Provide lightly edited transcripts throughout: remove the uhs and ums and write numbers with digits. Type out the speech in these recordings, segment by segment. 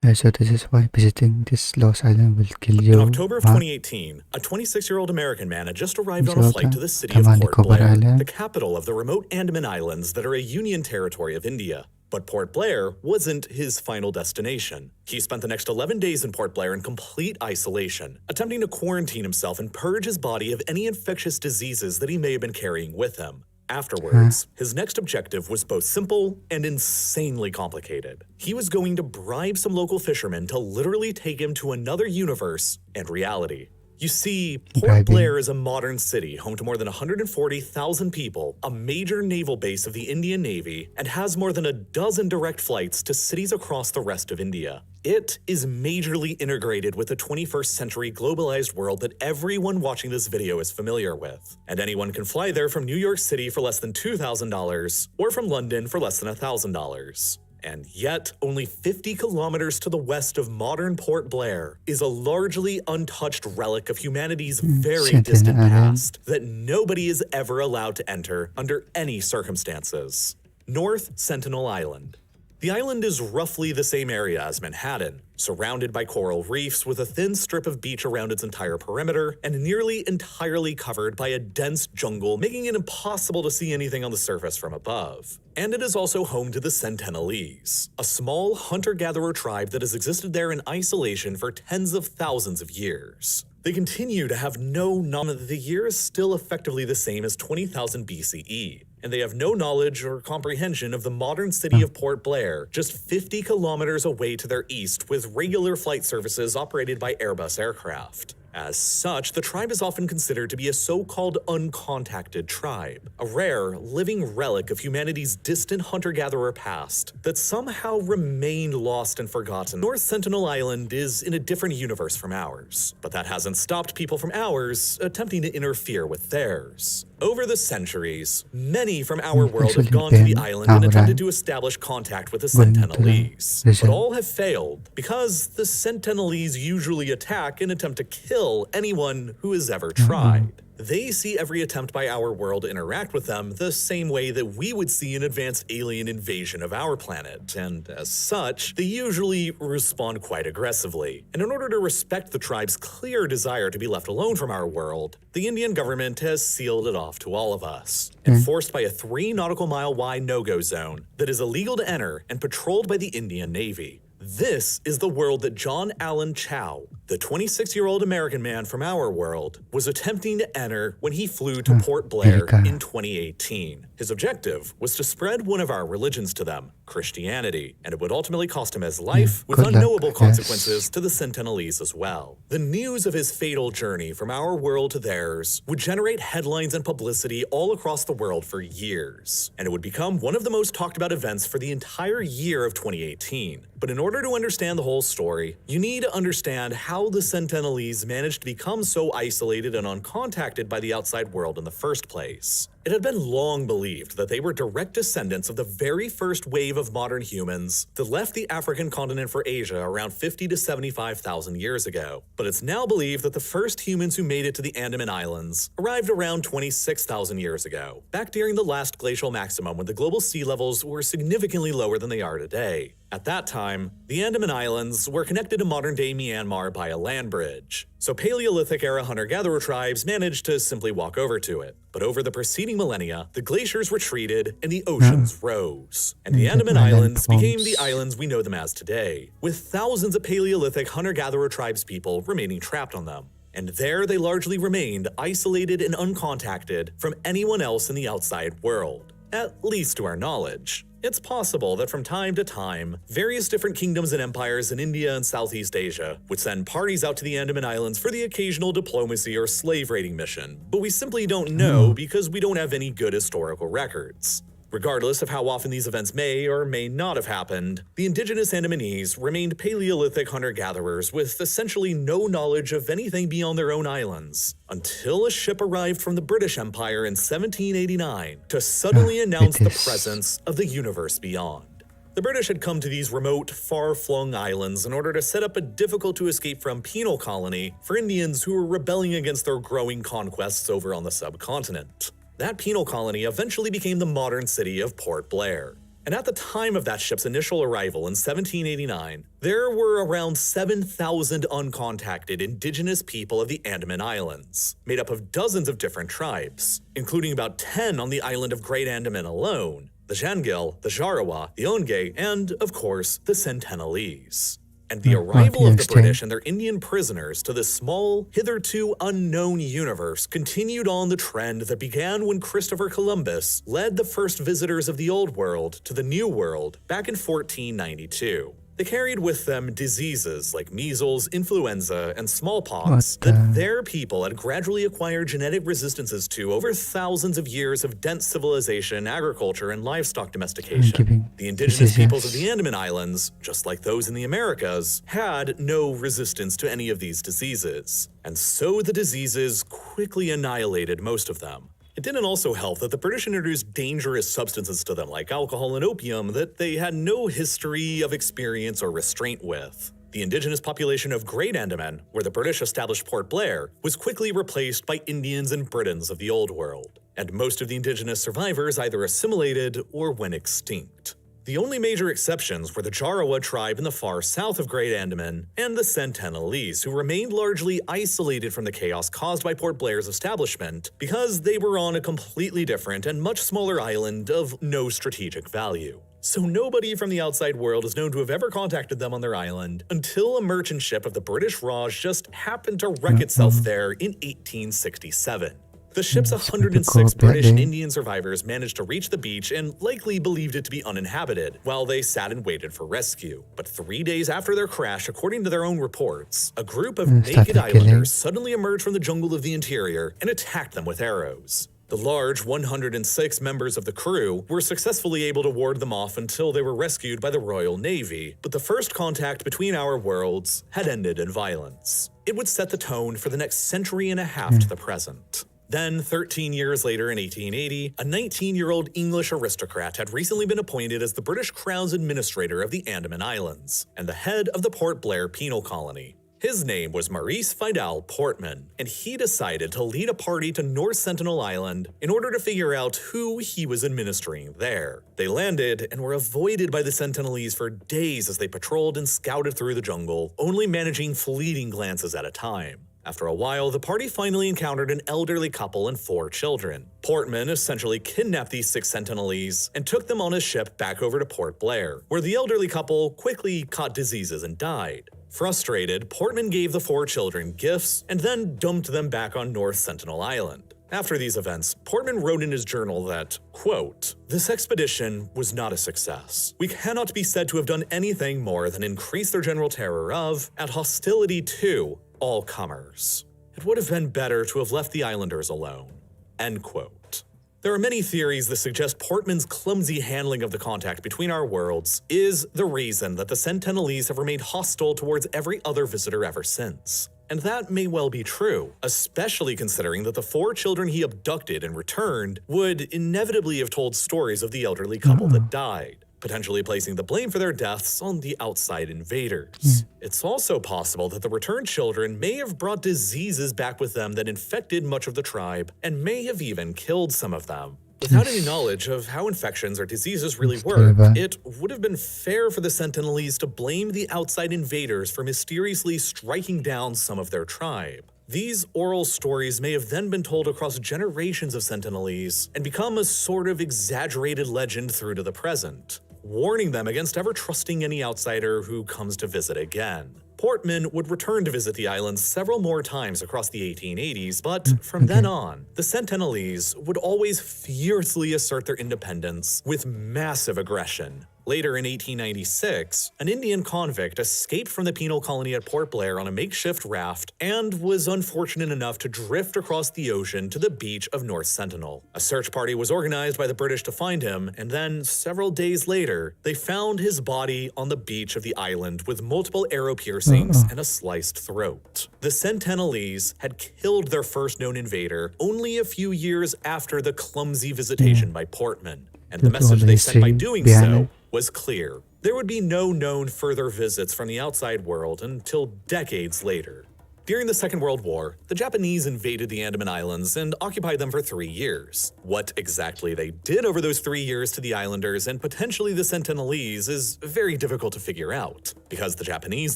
So this is why visiting this lost island will kill In you. October of 2018, a 26-year-old American man had just arrived on a flight to the city of Tamani Port Cobar Blair, the Island. capital of the remote Andaman Islands that are a Union territory of India. But Port Blair wasn't his final destination. He spent the next 11 days in Port Blair in complete isolation, attempting to quarantine himself and purge his body of any infectious diseases that he may have been carrying with him. Afterwards, his next objective was both simple and insanely complicated. He was going to bribe some local fishermen to literally take him to another universe and reality. You see, Port Blair is a modern city home to more than 140,000 people, a major naval base of the Indian Navy, and has more than a dozen direct flights to cities across the rest of India. It is majorly integrated with the 21st century globalized world that everyone watching this video is familiar with. And anyone can fly there from New York City for less than $2,000 or from London for less than $1,000. And yet, only 50 kilometers to the west of modern Port Blair is a largely untouched relic of humanity's very distant past that nobody is ever allowed to enter under any circumstances. North Sentinel Island. The island is roughly the same area as Manhattan, surrounded by coral reefs with a thin strip of beach around its entire perimeter and nearly entirely covered by a dense jungle, making it impossible to see anything on the surface from above. And it is also home to the Sentinelese, a small hunter-gatherer tribe that has existed there in isolation for tens of thousands of years. They continue to have no knowledge that the year is still effectively the same as 20,000 BCE, and they have no knowledge or comprehension of the modern city of Port Blair, just 50 kilometers away to their east with regular flight services operated by Airbus aircraft. As such, the tribe is often considered to be a so-called uncontacted tribe, a rare, living relic of humanity's distant hunter-gatherer past that somehow remained lost and forgotten. North Sentinel Island is in a different universe from ours, but that hasn't stopped people from ours attempting to interfere with theirs. Over the centuries, many from our world have gone to the island and attempted to establish contact with the Sentinelese, but all have failed because the Sentinelese usually attack and attempt to kill anyone who has ever tried. They see every attempt by our world to interact with them the same way that we would see an advanced alien invasion of our planet, and as such, they usually respond quite aggressively. And in order to respect the tribe's clear desire to be left alone from our world, the Indian government has sealed it off to all of us, enforced by a 3 nautical mile wide no-go zone that is illegal to enter and patrolled by the Indian Navy. This is the world that John Allen Chow, the 26-year-old American man from our world, was attempting to enter when he flew to Port Blair in 2018. His objective was to spread one of our religions to them, Christianity, and it would ultimately cost him his life with unknowable consequences to the Sentinelese as well. The news of his fatal journey from our world to theirs would generate headlines and publicity all across the world for years, and it would become one of the most talked about events for the entire year of 2018. But in order to understand the whole story, you need to understand how the Sentinelese managed to become so isolated and uncontacted by the outside world in the first place. It had been long believed that they were direct descendants of the very first wave of modern humans that left the African continent for Asia around 50 to 75,000 years ago. But it's now believed that the first humans who made it to the Andaman Islands arrived around 26,000 years ago, back during the last glacial maximum when the global sea levels were significantly lower than they are today. At that time, the Andaman Islands were connected to modern-day Myanmar by a land bridge, so Paleolithic-era hunter-gatherer tribes managed to simply walk over to it. But over the preceding millennia, the glaciers retreated and the oceans rose, and the Andaman Islands became the islands we know them as today, with thousands of Paleolithic hunter-gatherer tribespeople remaining trapped on them. And there they largely remained isolated and uncontacted from anyone else in the outside world, at least to our knowledge. It's possible that from time to time, various different kingdoms and empires in India and Southeast Asia would send parties out to the Andaman Islands for the occasional diplomacy or slave raiding mission, but we simply don't know because we don't have any good historical records. Regardless of how often these events may or may not have happened, the indigenous Andamanese remained Paleolithic hunter-gatherers with essentially no knowledge of anything beyond their own islands, until a ship arrived from the British Empire in 1789 to suddenly announce the presence of the universe beyond. The British had come to these remote, far-flung islands in order to set up a difficult-to-escape-from penal colony for Indians who were rebelling against their growing conquests over on the subcontinent. That penal colony eventually became the modern city of Port Blair. And at the time of that ship's initial arrival in 1789, there were around 7,000 uncontacted indigenous people of the Andaman Islands, made up of dozens of different tribes, including about 10 on the island of Great Andaman alone: the Jangil, the Jarawa, the Onge, and, of course, the Sentinelese. And the arrival of the British and their Indian prisoners to this small, hitherto unknown universe continued on the trend that began when Christopher Columbus led the first visitors of the Old World to the New World back in 1492. They carried with them diseases like measles, influenza, and smallpox that their people had gradually acquired genetic resistances to over thousands of years of dense civilization, agriculture, and livestock domestication. The indigenous peoples of the Andaman Islands, just like those in the Americas, had no resistance to any of these diseases, and so the diseases quickly annihilated most of them. It didn't also help that the British introduced dangerous substances to them like alcohol and opium that they had no history of experience or restraint with. The indigenous population of Great Andaman, where the British established Port Blair, was quickly replaced by Indians and Britons of the Old World, and most of the indigenous survivors either assimilated or went extinct. The only major exceptions were the Jarawa tribe in the far south of Great Andaman and the Sentinelese, who remained largely isolated from the chaos caused by Port Blair's establishment because they were on a completely different and much smaller island of no strategic value. So nobody from the outside world is known to have ever contacted them on their island until a merchant ship of the British Raj just happened to wreck itself there in 1867. The ship's 106 British and Indian survivors managed to reach the beach and likely believed it to be uninhabited, while they sat and waited for rescue. But 3 days after their crash, according to their own reports, a group of naked islanders suddenly emerged from the jungle of the interior and attacked them with arrows. The large 106 members of the crew were successfully able to ward them off until they were rescued by the Royal Navy, but the first contact between our worlds had ended in violence. It would set the tone for the next century and a half to the present. Then, 13 years later in 1880, a 19-year-old English aristocrat had recently been appointed as the British Crown's administrator of the Andaman Islands and the head of the Port Blair penal colony. His name was Maurice Vidal Portman, and he decided to lead a party to North Sentinel Island in order to figure out who he was administering there. They landed and were avoided by the Sentinelese for days as they patrolled and scouted through the jungle, only managing fleeting glances at a time. After a while, the party finally encountered an elderly couple and 4 children. Portman essentially kidnapped these 6 Sentinelese and took them on his ship back over to Port Blair, where the elderly couple quickly caught diseases and died. Frustrated, Portman gave the 4 children gifts and then dumped them back on North Sentinel Island. After these events, Portman wrote in his journal that, quote, "This expedition was not a success. We cannot be said to have done anything more than increase their general terror of, and hostility to, all comers. It would have been better to have left the islanders alone." End quote. There are many theories that suggest Portman's clumsy handling of the contact between our worlds is the reason that the Sentinelese have remained hostile towards every other visitor ever since. And that may well be true, especially considering that the 4 children he abducted and returned would inevitably have told stories of the elderly couple that died, potentially placing the blame for their deaths on the outside invaders. It's also possible that the returned children may have brought diseases back with them that infected much of the tribe and may have even killed some of them. Without any knowledge of how infections or diseases really work, it would have been fair for the Sentinelese to blame the outside invaders for mysteriously striking down some of their tribe. These oral stories may have then been told across generations of Sentinelese and become a sort of exaggerated legend through to the present, warning them against ever trusting any outsider who comes to visit again. Portman would return to visit the islands several more times across the 1880s, but from then on, the Sentinelese would always fiercely assert their independence with massive aggression. Later in 1896, an Indian convict escaped from the penal colony at Port Blair on a makeshift raft and was unfortunate enough to drift across the ocean to the beach of North Sentinel. A search party was organized by the British to find him, and then, several days later, they found his body on the beach of the island with multiple arrow piercings and a sliced throat. The Sentinelese had killed their first known invader only a few years after the clumsy visitation by Portman, and the message they sent by doing so was clear. There would be no known further visits from the outside world until decades later. During the Second World War, the Japanese invaded the Andaman Islands and occupied them for 3 years. What exactly they did over those 3 years to the islanders and potentially the Sentinelese is very difficult to figure out, because the Japanese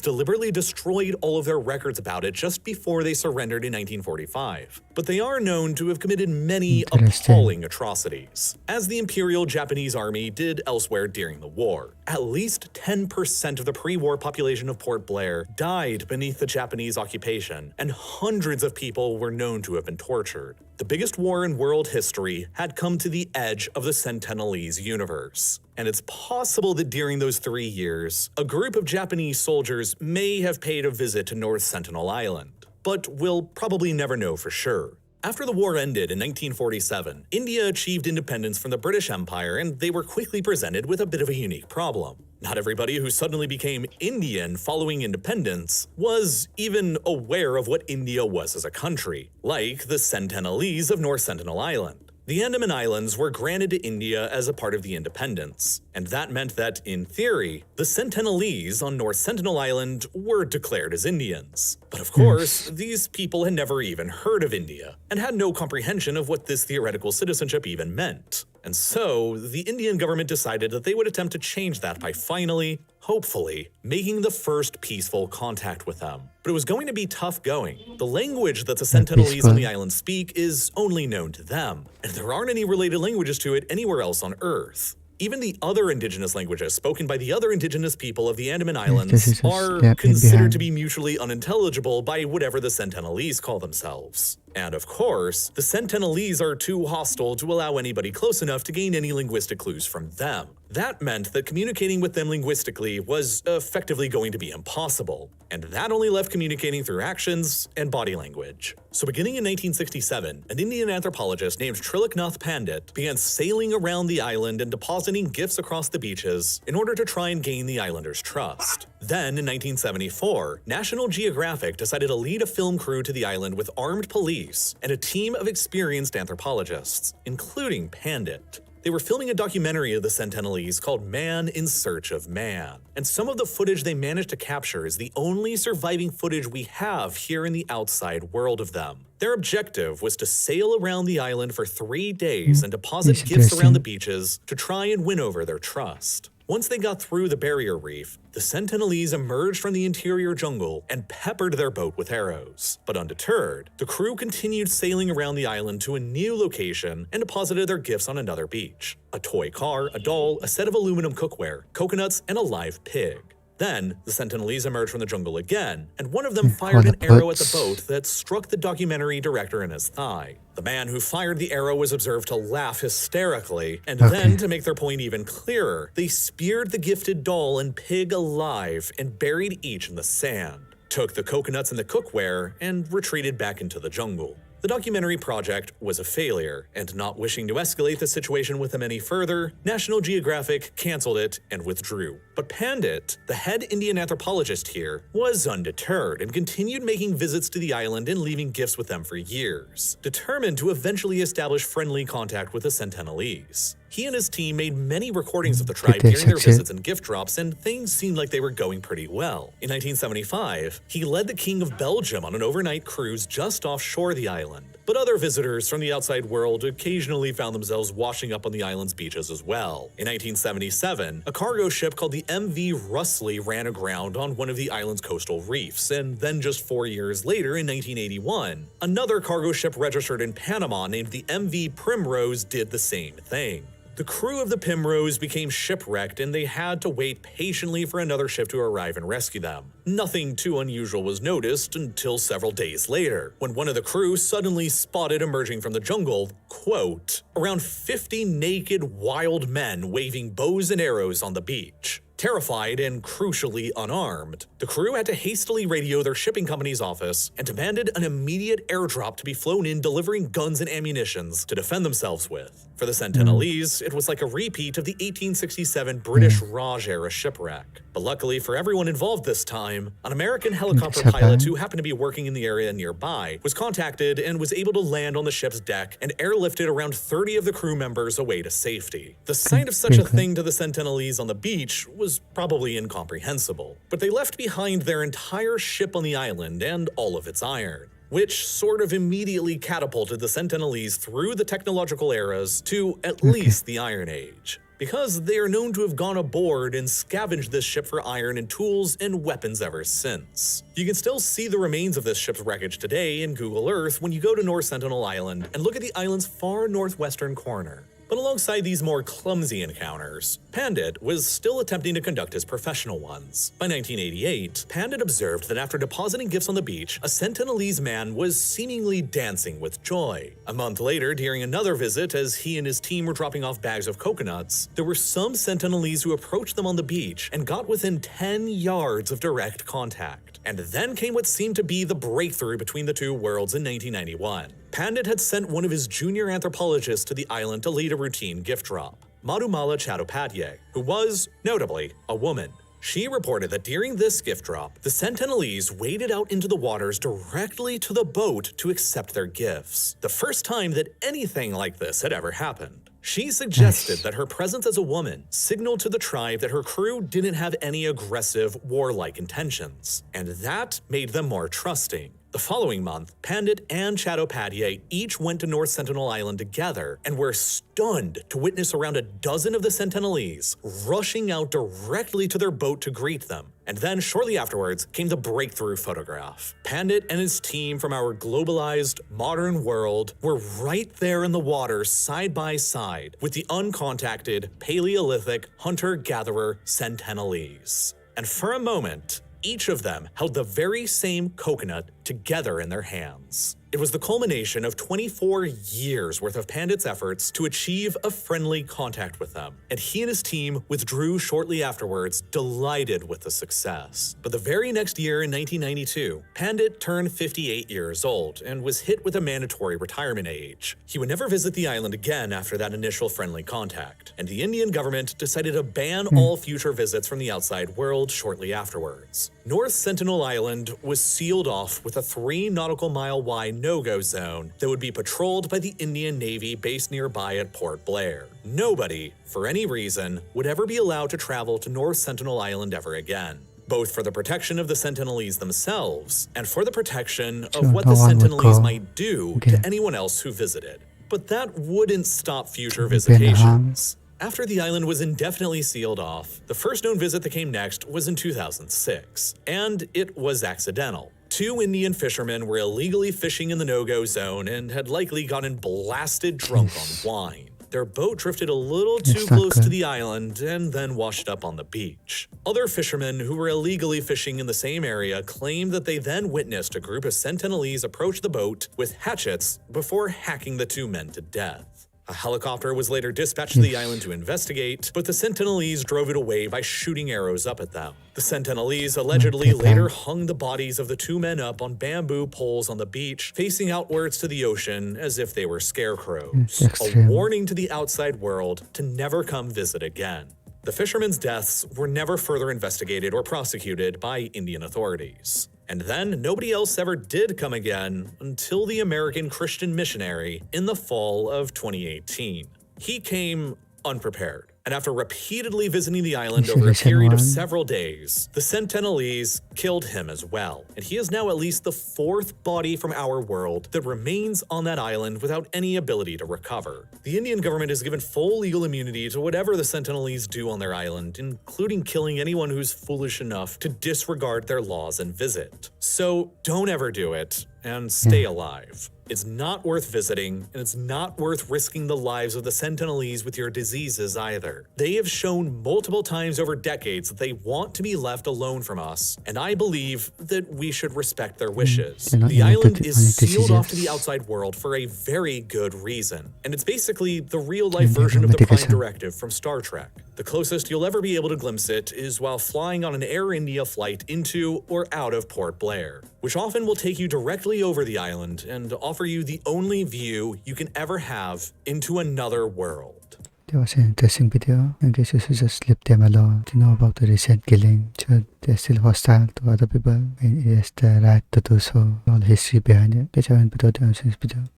deliberately destroyed all of their records about it just before they surrendered in 1945. But they are known to have committed many appalling atrocities, as the Imperial Japanese Army did elsewhere during the war. At least 10% of the pre-war population of Port Blair died beneath the Japanese occupation, and hundreds of people were known to have been tortured. The biggest war in world history had come to the edge of the Sentinelese universe, and it's possible that during those 3 years, a group of Japanese soldiers may have paid a visit to North Sentinel Island, but we'll probably never know for sure. After the war ended in 1947, India achieved independence from the British Empire, and they were quickly presented with a bit of a unique problem. Not everybody who suddenly became Indian following independence was even aware of what India was as a country, like the Sentinelese of North Sentinel Island. The Andaman Islands were granted to India as a part of the independence, and that meant that, in theory, the Sentinelese on North Sentinel Island were declared as Indians. But of course, these people had never even heard of India, and had no comprehension of what this theoretical citizenship even meant. And so, the Indian government decided that they would attempt to change that by finally, hopefully, making the first peaceful contact with them. But it was going to be tough going. The language that the Sentinelese on the island speak is only known to them, and there aren't any related languages to it anywhere else on Earth. Even the other indigenous languages spoken by the other indigenous people of the Andaman Islands are considered to be mutually unintelligible by whatever the Sentinelese call themselves. And of course, the Sentinelese are too hostile to allow anybody close enough to gain any linguistic clues from them. That meant that communicating with them linguistically was effectively going to be impossible, and that only left communicating through actions and body language. So beginning in 1967, an Indian anthropologist named Triloknath Pandit began sailing around the island and depositing gifts across the beaches in order to try and gain the islanders' trust. Then, in 1974, National Geographic decided to lead a film crew to the island with armed police and a team of experienced anthropologists, including Pandit. They were filming a documentary of the Sentinelese called Man in Search of Man, and some of the footage they managed to capture is the only surviving footage we have here in the outside world of them. Their objective was to sail around the island for 3 days and deposit gifts around the beaches to try and win over their trust. Once they got through the barrier reef, the Sentinelese emerged from the interior jungle and peppered their boat with arrows. But undeterred, the crew continued sailing around the island to a new location and deposited their gifts on another beach: a toy car, a doll, a set of aluminum cookware, coconuts, and a live pig. Then, the Sentinelese emerged from the jungle again, and one of them fired an arrow at the boat that struck the documentary director in his thigh. The man who fired the arrow was observed to laugh hysterically, and then, to make their point even clearer, they speared the gifted doll and pig alive and buried each in the sand, took the coconuts and the cookware, and retreated back into the jungle. The documentary project was a failure, and not wishing to escalate the situation with them any further, National Geographic canceled it and withdrew. But Pandit, the head Indian anthropologist here, was undeterred and continued making visits to the island and leaving gifts with them for years, determined to eventually establish friendly contact with the Sentinelese. He and his team made many recordings of the tribe during their visits and gift drops, and things seemed like they were going pretty well. In 1975, he led the King of Belgium on an overnight cruise just offshore the island. But other visitors from the outside world occasionally found themselves washing up on the island's beaches as well. In 1977, a cargo ship called the MV Russley ran aground on one of the island's coastal reefs, and then just 4 years later, in 1981, another cargo ship registered in Panama named the MV Primrose did the same thing. The crew of the Primrose became shipwrecked, and they had to wait patiently for another ship to arrive and rescue them. Nothing too unusual was noticed until several days later, when one of the crew suddenly spotted emerging from the jungle, quote, around 50 naked wild men waving bows and arrows on the beach. Terrified and crucially unarmed, the crew had to hastily radio their shipping company's office and demanded an immediate airdrop to be flown in, delivering guns and ammunitions to defend themselves with. For the Sentinelese, it was like a repeat of the 1867 British Raj-era shipwreck. But luckily for everyone involved this time, an American helicopter pilot who happened to be working in the area nearby was contacted and was able to land on the ship's deck and airlifted around 30 of the crew members away to safety. The sight of such a thing to the Sentinelese on the beach was was probably incomprehensible. But they left behind their entire ship on the island and all of its iron, which sort of immediately catapulted the Sentinelese through the technological eras to at least the Iron Age, because they are known to have gone aboard and scavenged this ship for iron and tools and weapons ever since. You can still see the remains of this ship's wreckage today in Google Earth when you go to North Sentinel Island and look at the island's far northwestern corner. But alongside these more clumsy encounters, Pandit was still attempting to conduct his professional ones. By 1988, Pandit observed that after depositing gifts on the beach, a Sentinelese man was seemingly dancing with joy. A month later, during another visit, as he and his team were dropping off bags of coconuts, there were some Sentinelese who approached them on the beach and got within 10 yards of direct contact. And then came what seemed to be the breakthrough between the two worlds in 1991. Pandit had sent one of his junior anthropologists to the island to lead a routine gift drop, Madhumala Chattopadhyay, who was, notably, a woman. She reported that during this gift drop, the Sentinelese waded out into the waters directly to the boat to accept their gifts, the first time that anything like this had ever happened. She suggested that her presence as a woman signaled to the tribe that her crew didn't have any aggressive, warlike intentions, and that made them more trusting. The following month, Pandit and Chattopadhyay each went to North Sentinel Island together and were stunned to witness around a dozen of the Sentinelese rushing out directly to their boat to greet them. And then shortly afterwards came the breakthrough photograph. Pandit and his team from our globalized, modern world were right there in the water side by side with the uncontacted, Paleolithic hunter-gatherer Sentinelese. And for a moment, each of them held the very same coconut together in their hands. It was the culmination of 24 years worth of Pandit's efforts to achieve a friendly contact with them, and he and his team withdrew shortly afterwards, delighted with the success. But the very next year in 1992, Pandit turned 58 years old and was hit with a mandatory retirement age. He would never visit the island again after that initial friendly contact, and the Indian government decided to ban all future visits from the outside world shortly afterwards. North Sentinel Island was sealed off with a 3 nautical mile wide no-go zone that would be patrolled by the Indian Navy based nearby at Port Blair. Nobody, for any reason, would ever be allowed to travel to North Sentinel Island ever again, both for the protection of the Sentinelese themselves and for the protection of what the Sentinelese might do to anyone else who visited. But that wouldn't stop future visitations. After the island was indefinitely sealed off, the first known visit that came next was in 2006, and it was accidental. 2 Indian fishermen were illegally fishing in the no-go zone and had likely gotten blasted drunk on wine. Their boat drifted a little too close to the island and then washed up on the beach. Other fishermen who were illegally fishing in the same area claimed that they then witnessed a group of Sentinelese approach the boat with hatchets before hacking the 2 men to death. A helicopter was later dispatched to the island to investigate, but the Sentinelese drove it away by shooting arrows up at them. The Sentinelese allegedly later hung the bodies of the 2 men up on bamboo poles on the beach, facing outwards to the ocean as if they were scarecrows, a warning to the outside world to never come visit again. The fishermen's deaths were never further investigated or prosecuted by Indian authorities. And then nobody else ever did come again until the American Christian missionary in the fall of 2018. He came unprepared, and after repeatedly visiting the island over a period of several days, the Sentinelese killed him as well, and he is now at least the 4th body from our world that remains on that island without any ability to recover. The Indian government has given full legal immunity to whatever the Sentinelese do on their island, including killing anyone who's foolish enough to disregard their laws and visit. So don't ever do it, and stay alive. It's not worth visiting, and it's not worth risking the lives of the Sentinelese with your diseases either. They have shown multiple times over decades that they want to be left alone from us, and I believe that we should respect their wishes. The island is sealed off to the outside world for a very good reason, and it's basically the real-life version of the Prime Directive from Star Trek. The closest you'll ever be able to glimpse it is while flying on an Air India flight into or out of Port Blair, which often will take you directly over the island and offer you the only view you can ever have into another world. That was an interesting video. I guess this is just slip them along to know about the recent killing. So they're still hostile to other people, and it is the right to do so. All the history behind it. Let's have a video.